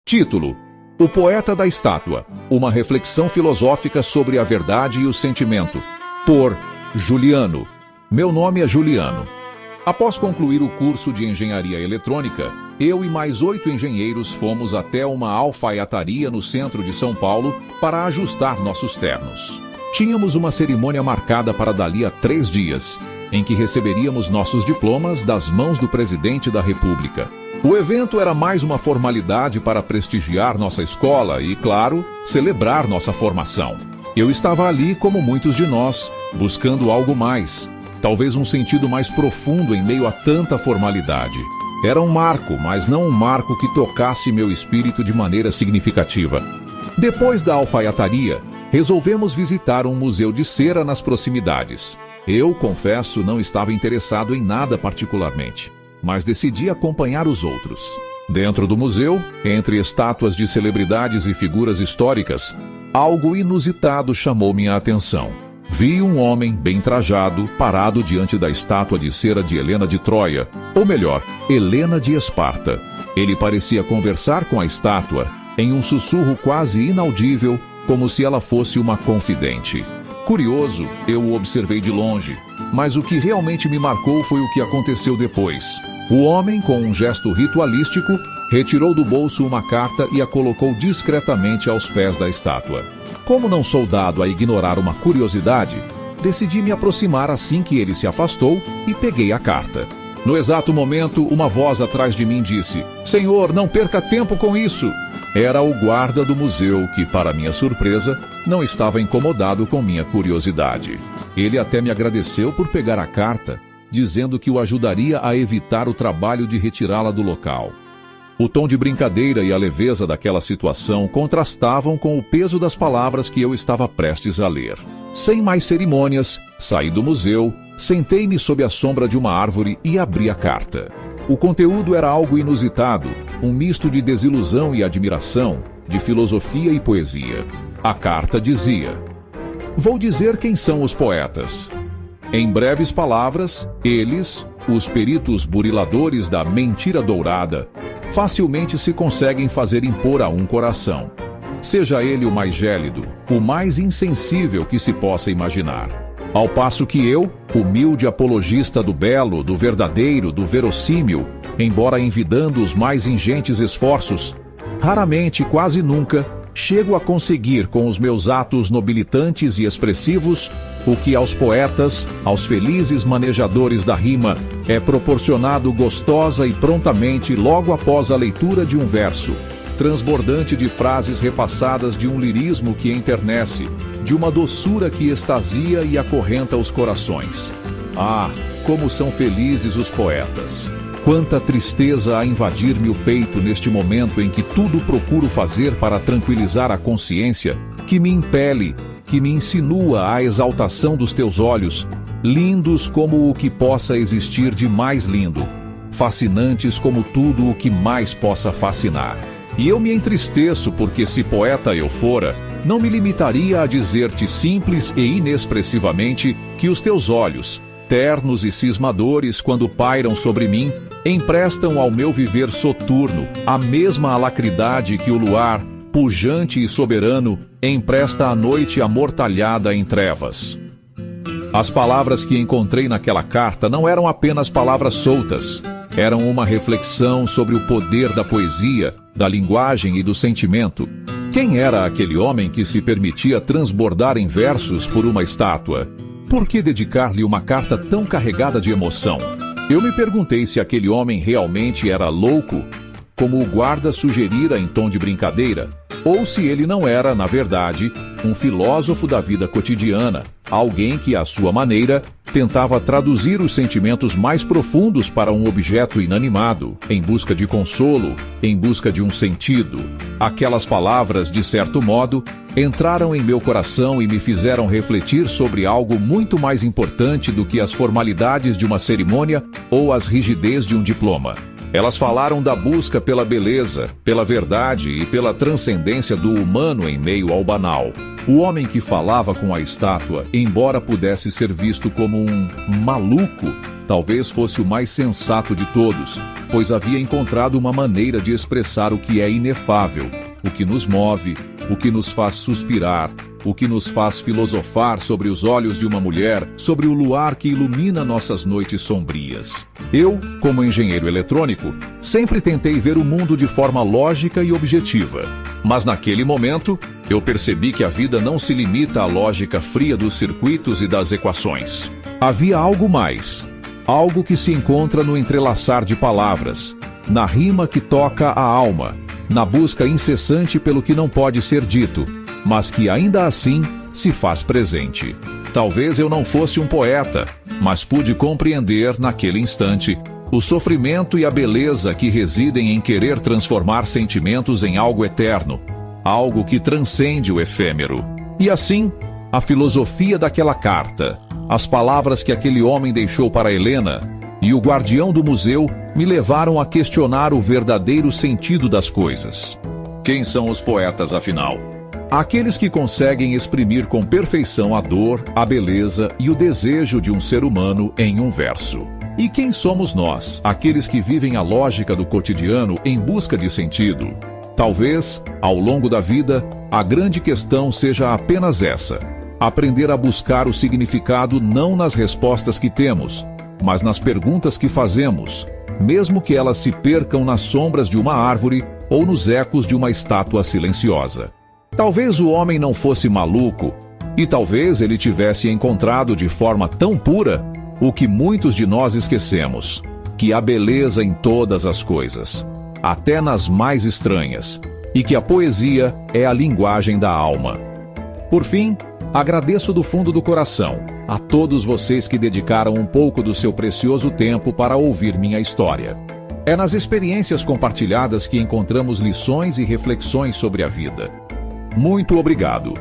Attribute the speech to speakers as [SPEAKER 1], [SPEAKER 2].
[SPEAKER 1] Título: O Poeta da Estátua, uma reflexão filosófica sobre a verdade e o sentimento, por Juliano. Meu nome é Juliano. Após concluir o curso de Engenharia Eletrônica, eu e mais 8 engenheiros fomos até uma alfaiataria no centro de São Paulo para ajustar nossos ternos. Tínhamos uma cerimônia marcada para dali a 3 dias, em que receberíamos nossos diplomas das mãos do presidente da República. O evento era mais uma formalidade para prestigiar nossa escola e, claro, celebrar nossa formação. Eu estava ali, como muitos de nós, buscando algo mais, talvez um sentido mais profundo em meio a tanta formalidade. Era um marco, mas não um marco que tocasse meu espírito de maneira significativa. Depois da alfaiataria, resolvemos visitar um museu de cera nas proximidades. Eu, confesso, não estava interessado em nada particularmente, mas decidi acompanhar os outros. Dentro do museu, entre estátuas de celebridades e figuras históricas, algo inusitado chamou minha atenção. Vi um homem bem trajado parado diante da estátua de cera de Helena de Troia, ou melhor, Helena de Esparta. Ele parecia conversar com a estátua, em um sussurro quase inaudível, como se ela fosse uma confidente. Curioso, eu o observei de longe, mas o que realmente me marcou foi o que aconteceu depois. O homem, com um gesto ritualístico, retirou do bolso uma carta e a colocou discretamente aos pés da estátua. Como não sou dado a ignorar uma curiosidade, decidi me aproximar assim que ele se afastou e peguei a carta. No exato momento, uma voz atrás de mim disse: "Senhor, não perca tempo com isso!" Era o guarda do museu que, para minha surpresa, não estava incomodado com minha curiosidade. Ele até me agradeceu por pegar a carta, dizendo que o ajudaria a evitar o trabalho de retirá-la do local. O tom de brincadeira e a leveza daquela situação contrastavam com o peso das palavras que eu estava prestes a ler. Sem mais cerimônias, saí do museu, sentei-me sob a sombra de uma árvore e abri a carta. O conteúdo era algo inusitado, um misto de desilusão e admiração, de filosofia e poesia. A carta dizia: "Vou dizer quem são os poetas. Em breves palavras, eles, os peritos buriladores da mentira dourada, facilmente se conseguem fazer impor a um coração, seja ele o mais gélido, o mais insensível que se possa imaginar. Ao passo que eu, humilde apologista do belo, do verdadeiro, do verossímil, embora envidando os mais ingentes esforços, raramente, quase nunca, chego a conseguir com os meus atos nobilitantes e expressivos o que aos poetas, aos felizes manejadores da rima, é proporcionado gostosa e prontamente logo após a leitura de um verso, transbordante de frases repassadas de um lirismo que enternece, de uma doçura que extasia e acorrenta os corações. Ah, como são felizes os poetas! Quanta tristeza a invadir-me o peito neste momento em que tudo procuro fazer para tranquilizar a consciência, que me impele, que me insinua a exaltação dos teus olhos, lindos como o que possa existir de mais lindo, fascinantes como tudo o que mais possa fascinar. E eu me entristeço porque, se poeta eu fora, não me limitaria a dizer-te simples e inexpressivamente que os teus olhos, ternos e cismadores quando pairam sobre mim, emprestam ao meu viver soturno a mesma alacridade que o luar, pujante e soberano, empresta à noite amortalhada em trevas. As palavras que encontrei naquela carta não eram apenas palavras soltas, eram uma reflexão sobre o poder da poesia, da linguagem e do sentimento. Quem era aquele homem que se permitia transbordar em versos por uma estátua? Por que dedicar-lhe uma carta tão carregada de emoção? Eu me perguntei se aquele homem realmente era louco, como o guarda sugerira em tom de brincadeira, ou se ele não era, na verdade, um filósofo da vida cotidiana, alguém que, à sua maneira, tentava traduzir os sentimentos mais profundos para um objeto inanimado, em busca de consolo, em busca de um sentido. Aquelas palavras, de certo modo, entraram em meu coração e me fizeram refletir sobre algo muito mais importante do que as formalidades de uma cerimônia ou as rigidez de um diploma. Elas falaram da busca pela beleza, pela verdade e pela transcendência do humano em meio ao banal. O homem que falava com a estátua, embora pudesse ser visto como um maluco, talvez fosse o mais sensato de todos, pois havia encontrado uma maneira de expressar o que é inefável, o que nos move, o que nos faz suspirar, o que nos faz filosofar sobre os olhos de uma mulher, sobre o luar que ilumina nossas noites sombrias. Eu, como engenheiro eletrônico, sempre tentei ver o mundo de forma lógica e objetiva. Mas naquele momento, eu percebi que a vida não se limita à lógica fria dos circuitos e das equações. Havia algo mais. Algo que se encontra no entrelaçar de palavras, na rima que toca a alma, na busca incessante pelo que não pode ser dito, mas que ainda assim se faz presente. Talvez eu não fosse um poeta, mas pude compreender naquele instante o sofrimento e a beleza que residem em querer transformar sentimentos em algo eterno, algo que transcende o efêmero. E assim, a filosofia daquela carta, as palavras que aquele homem deixou para Helena e o guardião do museu me levaram a questionar o verdadeiro sentido das coisas. Quem são os poetas, afinal? Aqueles que conseguem exprimir com perfeição a dor, a beleza e o desejo de um ser humano em um verso. E quem somos nós, aqueles que vivem a lógica do cotidiano em busca de sentido? Talvez, ao longo da vida, a grande questão seja apenas essa: aprender a buscar o significado não nas respostas que temos, mas nas perguntas que fazemos, mesmo que elas se percam nas sombras de uma árvore ou nos ecos de uma estátua silenciosa. Talvez o homem não fosse maluco, e talvez ele tivesse encontrado de forma tão pura o que muitos de nós esquecemos, que há beleza em todas as coisas, até nas mais estranhas, e que a poesia é a linguagem da alma. Por fim, agradeço do fundo do coração a todos vocês que dedicaram um pouco do seu precioso tempo para ouvir minha história. É nas experiências compartilhadas que encontramos lições e reflexões sobre a vida. Muito obrigado.